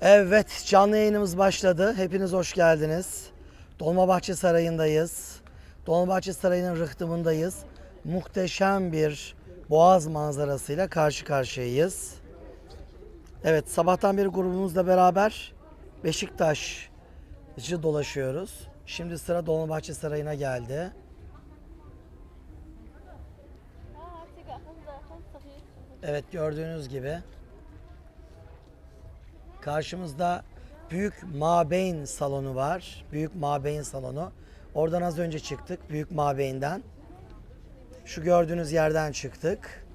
Evet, canlı yayınımız başladı. Hepiniz hoş geldiniz. Dolmabahçe Sarayı'ndayız. Dolmabahçe Sarayı'nın rıhtımındayız. Muhteşem bir boğaz manzarasıyla karşı karşıyayız. Evet, sabahtan beri grubumuzla beraber Beşiktaş'ı dolaşıyoruz. Şimdi sıra Dolmabahçe Sarayı'na geldi. Evet, gördüğünüz gibi karşımızda büyük mabeyn salonu var. Büyük mabeyn salonu. Oradan az önce çıktık. Büyük mabeyinden. Şu gördüğünüz yerden çıktık.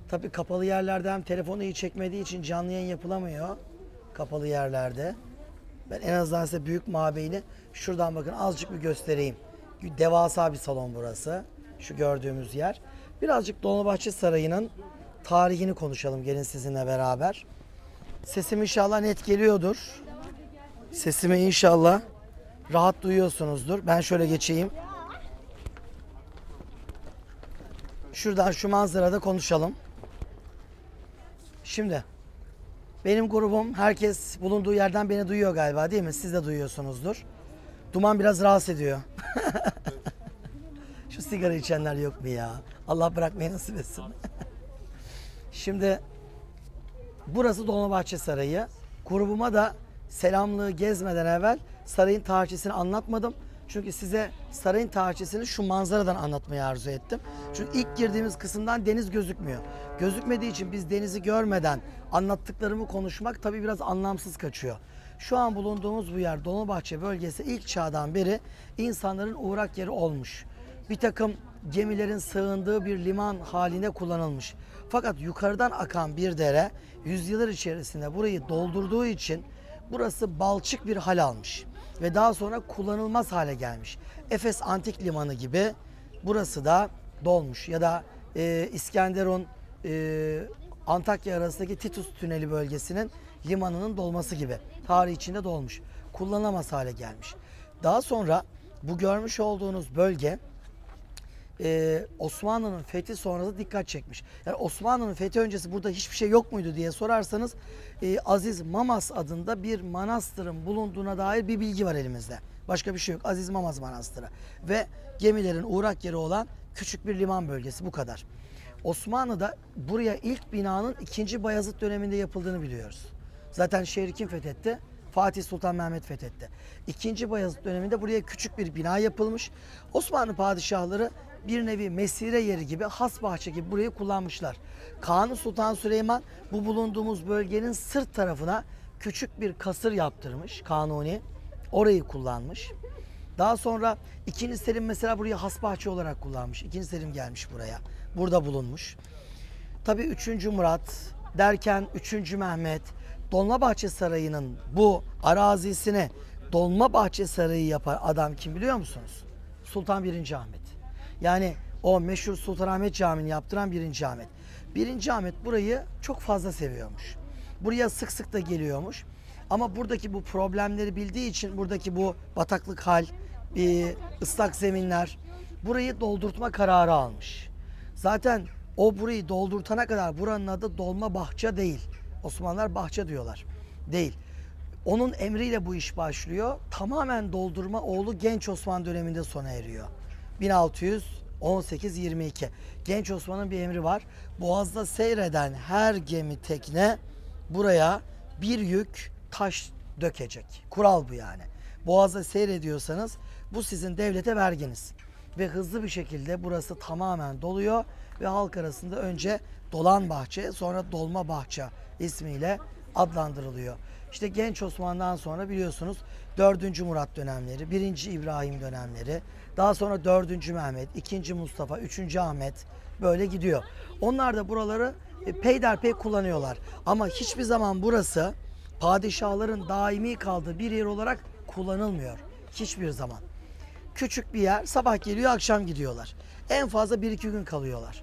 Tabii kapalı yerlerde hem telefonu iyi çekmediği için canlı yayın yapılamıyor. Kapalı yerlerde. Ben en azından size büyük mabeyni şuradan bakın azıcık bir göstereyim. Devasa bir salon burası. Şu gördüğümüz yer. Birazcık Dolmabahçe Sarayı'nın tarihini konuşalım gelin sizinle beraber. Sesim inşallah net geliyordur. Sesimi inşallah rahat duyuyorsunuzdur. Ben şöyle geçeyim. Şuradan şu manzarada konuşalım. Şimdi benim grubum herkes bulunduğu yerden beni duyuyor galiba değil mi? Siz de duyuyorsunuzdur. Duman biraz rahatsız ediyor. Şu sigara içenler yok mu ya? Allah bırakmayı nasip etsin. Şimdi burası Dolmabahçe Sarayı. Grubuma da selamlığı gezmeden evvel sarayın tarihçesini anlatmadım. Çünkü size sarayın tarihçesini şu manzaradan anlatmayı arzu ettim. Çünkü ilk girdiğimiz kısımdan deniz gözükmüyor. Gözükmediği için biz denizi görmeden anlattıklarımı konuşmak tabii biraz anlamsız kaçıyor. Şu an bulunduğumuz bu yer Dolmabahçe bölgesi ilk çağdan beri insanların uğrak yeri olmuş. Bir takım gemilerin sığındığı bir liman haline kullanılmış. Fakat yukarıdan akan bir dere yüzyıllar içerisinde burayı doldurduğu için burası balçık bir hal almış. Ve daha sonra kullanılmaz hale gelmiş. Efes Antik Limanı gibi burası da dolmuş. Ya da İskenderun Antakya arasındaki Titus Tüneli bölgesinin limanının dolması gibi. Tarih içinde dolmuş. Kullanılamaz hale gelmiş. Daha sonra bu görmüş olduğunuz bölge Osmanlı'nın fethi sonrası dikkat çekmiş. Yani Osmanlı'nın fethi öncesi burada hiçbir şey yok muydu diye sorarsanız Aziz Mamas adında bir manastırın bulunduğuna dair bir bilgi var elimizde. Başka bir şey yok. Aziz Mamas Manastırı ve gemilerin uğrak yeri olan küçük bir liman bölgesi, bu kadar. Osmanlı'da buraya ilk binanın 2. Bayezid döneminde yapıldığını biliyoruz. Zaten şehri kim fethetti? Fatih Sultan Mehmet fethetti. 2. Bayezid döneminde buraya küçük bir bina yapılmış. Osmanlı padişahları bir nevi mesire yeri gibi, has bahçe gibi burayı kullanmışlar. Kanuni Sultan Süleyman bu bulunduğumuz bölgenin sırt tarafına küçük bir kasır yaptırmış Kanuni. Orayı kullanmış. Daha sonra 2. Selim mesela burayı has bahçe olarak kullanmış. 2. Selim gelmiş buraya. Burada bulunmuş. Tabii 3. Murat derken 3. Mehmet Dolmabahçe Sarayı'nın bu arazisine Dolmabahçe Sarayı yapan adam kim biliyor musunuz? Sultan 1. Ahmet. Yani o meşhur Sultanahmet Camii'ni yaptıran 1. Ahmet. 1. Ahmet burayı çok fazla seviyormuş. Buraya sık sık da geliyormuş. Ama buradaki bu problemleri bildiği için buradaki bu bataklık hal, ıslak zeminler burayı doldurtma kararı almış. Zaten o burayı doldurtana kadar buranın adı Dolmabahçe değil. Osmanlılar bahçe diyorlar. Değil. Onun emriyle bu iş başlıyor. Tamamen doldurma oğlu Genç Osman döneminde sona eriyor. 1618-22. Genç Osman'ın bir emri var. Boğaz'da seyreden her gemi, tekne buraya bir yük taş dökecek. Kural bu yani. Boğaz'da seyrediyorsanız bu sizin devlete verginiz. Ve hızlı bir şekilde burası tamamen doluyor ve halk arasında önce Dolan Bahçe, sonra Dolma Bahçe ismiyle adlandırılıyor. İşte Genç Osman'dan sonra biliyorsunuz 4. Murat dönemleri, 1. İbrahim dönemleri, daha sonra 4. Mehmet, 2. Mustafa, 3. Ahmet böyle gidiyor. Onlar da buraları peyderpey kullanıyorlar. Ama hiçbir zaman burası padişahların daimi kaldığı bir yer olarak kullanılmıyor. Hiçbir zaman. Küçük bir yer, sabah geliyor, akşam gidiyorlar. En fazla 1-2 gün kalıyorlar.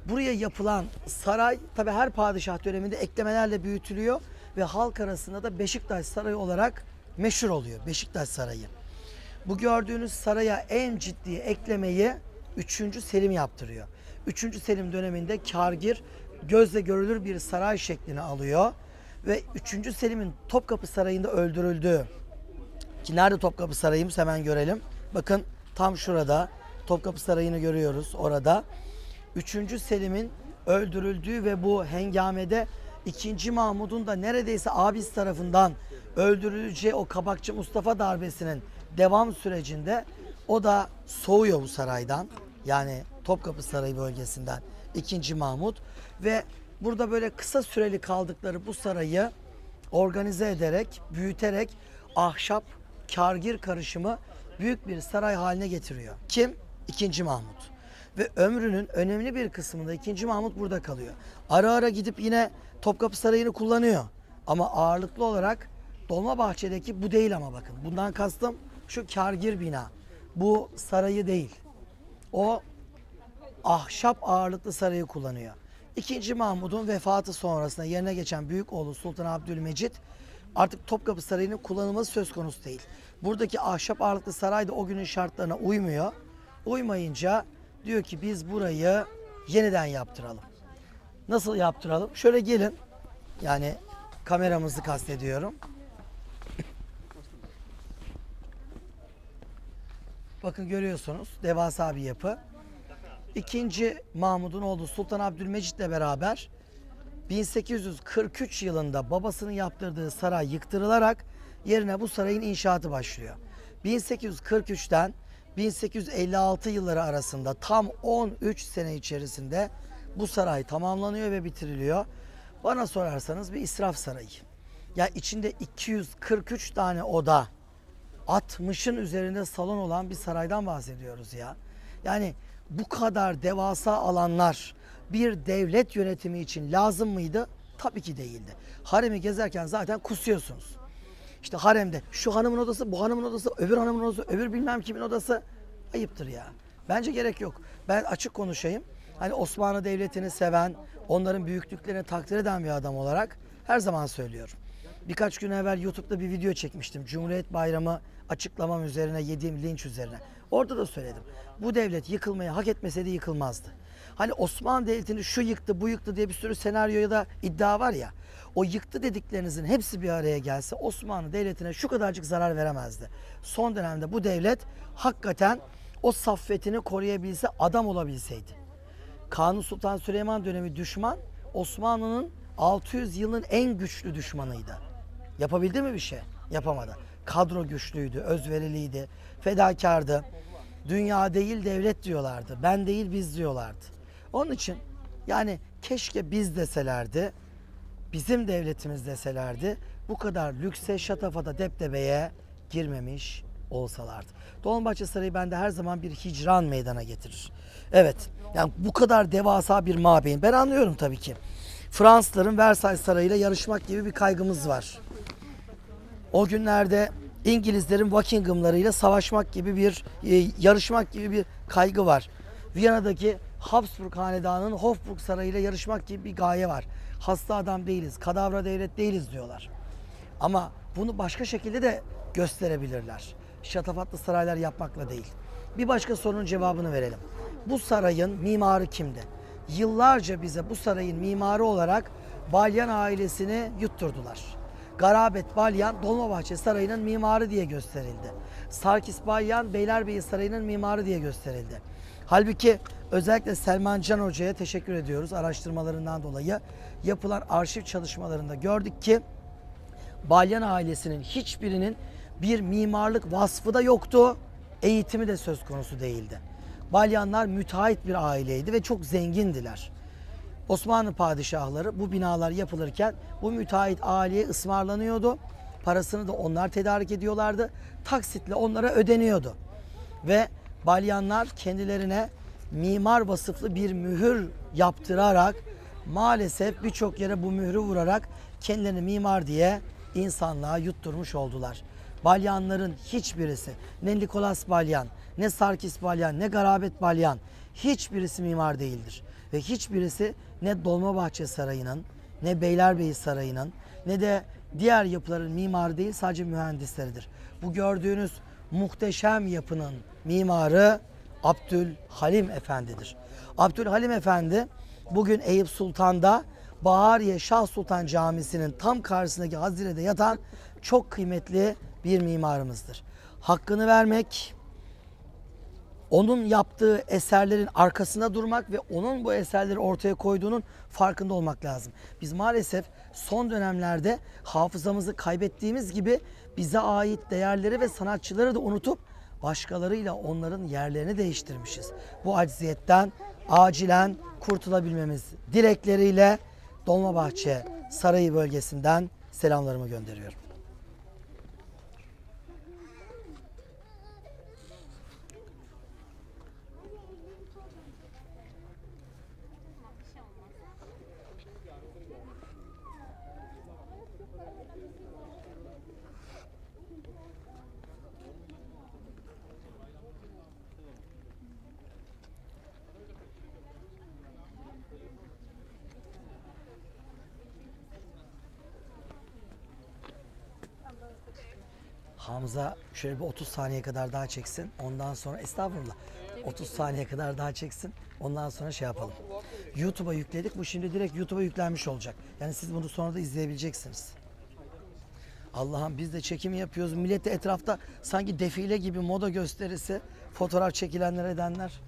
Buraya yapılan saray tabi her padişah döneminde eklemelerle büyütülüyor ve halk arasında da Beşiktaş Sarayı olarak meşhur oluyor. Beşiktaş Sarayı. Bu gördüğünüz saraya en ciddi eklemeyi 3. Selim yaptırıyor. 3. Selim döneminde kârgir, gözle görülür bir saray şeklini alıyor Ve 3. Selim'in Topkapı Sarayı'nda öldürüldüğü, ki nerede Topkapı Sarayı'mız hemen görelim. Bakın tam şurada Topkapı Sarayı'nı görüyoruz orada. 3. Selim'in öldürüldüğü ve bu hengamede 2. Mahmud'un da neredeyse abisi tarafından öldürüleceği o Kabakçı Mustafa darbesinin devam sürecinde o da soğuyor bu saraydan. Yani Topkapı Sarayı bölgesinden 2. Mahmud ve burada böyle kısa süreli kaldıkları bu sarayı organize ederek, büyüterek ahşap, kârgir karışımı büyük bir saray haline getiriyor. Kim? 2. Mahmud. Ve ömrünün önemli bir kısmında 2. Mahmud burada kalıyor. Ara ara gidip yine Topkapı Sarayı'nı kullanıyor. Ama ağırlıklı olarak Dolmabahçe'deki bu değil ama bakın. Bundan kastım şu kârgir bina. Bu sarayı değil. O ahşap ağırlıklı sarayı kullanıyor. 2. Mahmud'un vefatı sonrasında yerine geçen büyük oğlu Sultan Abdülmecit artık Topkapı Sarayı'nın kullanılması söz konusu değil. Buradaki ahşap ağırlıklı saray da o günün şartlarına uymuyor. Uymayınca diyor ki biz burayı yeniden yaptıralım. Nasıl yaptıralım? Şöyle gelin. Yani kameramızı kastediyorum. Bakın görüyorsunuz devasa bir yapı. 2. Mahmud'un oğlu Sultan Abdülmecit'le beraber 1843 yılında babasının yaptırdığı saray yıktırılarak yerine bu sarayın inşaatı başlıyor. 1843'ten 1856 yılları arasında tam 13 sene içerisinde bu saray tamamlanıyor ve bitiriliyor. Bana sorarsanız bir israf sarayı. Ya içinde 243 tane oda, 60'ın üzerinde salon olan bir saraydan bahsediyoruz ya. Yani bu kadar devasa alanlar bir devlet yönetimi için lazım mıydı? Tabii ki değildi. Haremi gezerken zaten kusuyorsunuz. İşte haremde şu hanımın odası, bu hanımın odası, öbür hanımın odası, öbür bilmem kimin odası. Ayıptır ya. Bence gerek yok. Ben açık konuşayım. Hani Osmanlı Devleti'ni seven, onların büyüklüklerini takdir eden bir adam olarak her zaman söylüyorum. Birkaç gün evvel YouTube'da bir video çekmiştim. Cumhuriyet Bayramı açıklamam üzerine, yediğim linç üzerine. Orada da söyledim. Bu devlet yıkılmayı hak etmeseydi yıkılmazdı. Hani Osmanlı Devleti'ni şu yıktı, bu yıktı diye bir sürü senaryo ya da iddia var ya. O yıktı dediklerinizin hepsi bir araya gelse Osmanlı Devleti'ne şu kadarcık zarar veremezdi. Son dönemde bu devlet hakikaten o saffetini koruyabilse, adam olabilseydi. Kanuni Sultan Süleyman dönemi düşman, Osmanlı'nın 600 yılın en güçlü düşmanıydı. Yapabildi mi bir şey? Yapamadı. Kadro güçlüydü, özveriliydi, fedakardı. Dünya değil devlet diyorlardı. Ben değil biz diyorlardı. Onun için yani keşke biz deselerdi, bizim devletimiz deselerdi, bu kadar lükse, şatafata, deptebeye girmemiş olsalardı. Dolmabahçe Sarayı bende her zaman bir hicran meydana getirir. Evet, yani bu kadar devasa bir mabeyin. Ben anlıyorum tabii ki. Fransızların Versailles Sarayı'yla yarışmak gibi bir kaygımız var. O günlerde İngilizlerin Buckingham'larıyla savaşmak gibi bir, yarışmak gibi bir kaygı var. Viyana'daki Habsburg Hanedanı'nın Hofburg Sarayı'yla yarışmak gibi bir gaye var. Hasta adam değiliz, kadavra devlet değiliz diyorlar. Ama bunu başka şekilde de gösterebilirler. Şatafatlı saraylar yapmakla değil. Bir başka sorunun cevabını verelim. Bu sarayın mimarı kimdi? Yıllarca bize bu sarayın mimarı olarak Balyan ailesini yutturdular. Garabet Balyan Dolmabahçe Sarayı'nın mimarı diye gösterildi. Sarkis Balyan Beylerbeyi Sarayı'nın mimarı diye gösterildi. Halbuki özellikle Selman Can Hoca'ya teşekkür ediyoruz araştırmalarından dolayı. Yapılan arşiv çalışmalarında gördük ki Balyan ailesinin hiçbirinin bir mimarlık vasfı da yoktu. Eğitimi de söz konusu değildi. Balyanlar müteahhit bir aileydi ve çok zengindiler. Osmanlı padişahları bu binalar yapılırken bu müteahhit aileye ısmarlanıyordu. Parasını da onlar tedarik ediyorlardı. Taksitle onlara ödeniyordu. Ve Balyanlar kendilerine mimar vasıflı bir mühür yaptırarak maalesef birçok yere bu mührü vurarak kendilerini mimar diye insanlığa yutturmuş oldular. Balyanların hiçbirisi, ne Nikolas Balyan, ne Sarkis Balyan, ne Garabet Balyan, hiçbirisi mimar değildir. Ve hiçbirisi ne Dolmabahçe Sarayı'nın, ne Beylerbeyi Sarayı'nın, ne de diğer yapıların mimarı değil, sadece mühendisleridir. Bu gördüğünüz muhteşem yapının mimarı Abdülhalim Efendi'dir. Abdülhalim Efendi bugün Eyüp Sultan'da Bahariye Şah Sultan Camisi'nin tam karşısındaki hazirede yatan çok kıymetli bir mimarımızdır. Hakkını vermek, onun yaptığı eserlerin arkasında durmak ve onun bu eserleri ortaya koyduğunun farkında olmak lazım. Biz maalesef son dönemlerde hafızamızı kaybettiğimiz gibi bize ait değerleri ve sanatçıları da unutup başkalarıyla onların yerlerini değiştirmişiz. Bu acziyetten acilen kurtulabilmemiz dilekleriyle Dolmabahçe Sarayı bölgesinden selamlarımı gönderiyorum. Hamza şöyle bir 30 saniye kadar daha çeksin. Ondan sonra estağfurullah 30 saniye kadar daha çeksin. Ondan sonra şey yapalım. YouTube'a yükledik. Bu şimdi direkt YouTube'a yüklenmiş olacak. Yani siz bunu sonra da izleyebileceksiniz. Allah'ım biz de çekim yapıyoruz. Millet de etrafta sanki defile gibi moda gösterisi. Fotoğraf çekilenler edenler.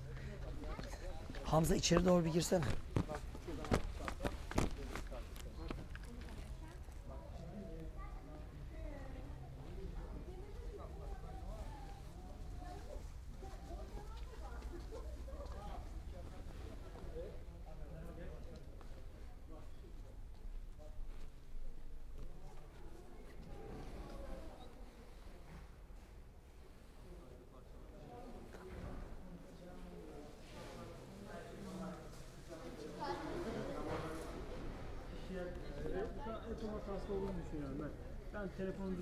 Hamza içeri doğru bir girsene. Otomat hasta olduğunu düşünüyorum ben. Ben telefonu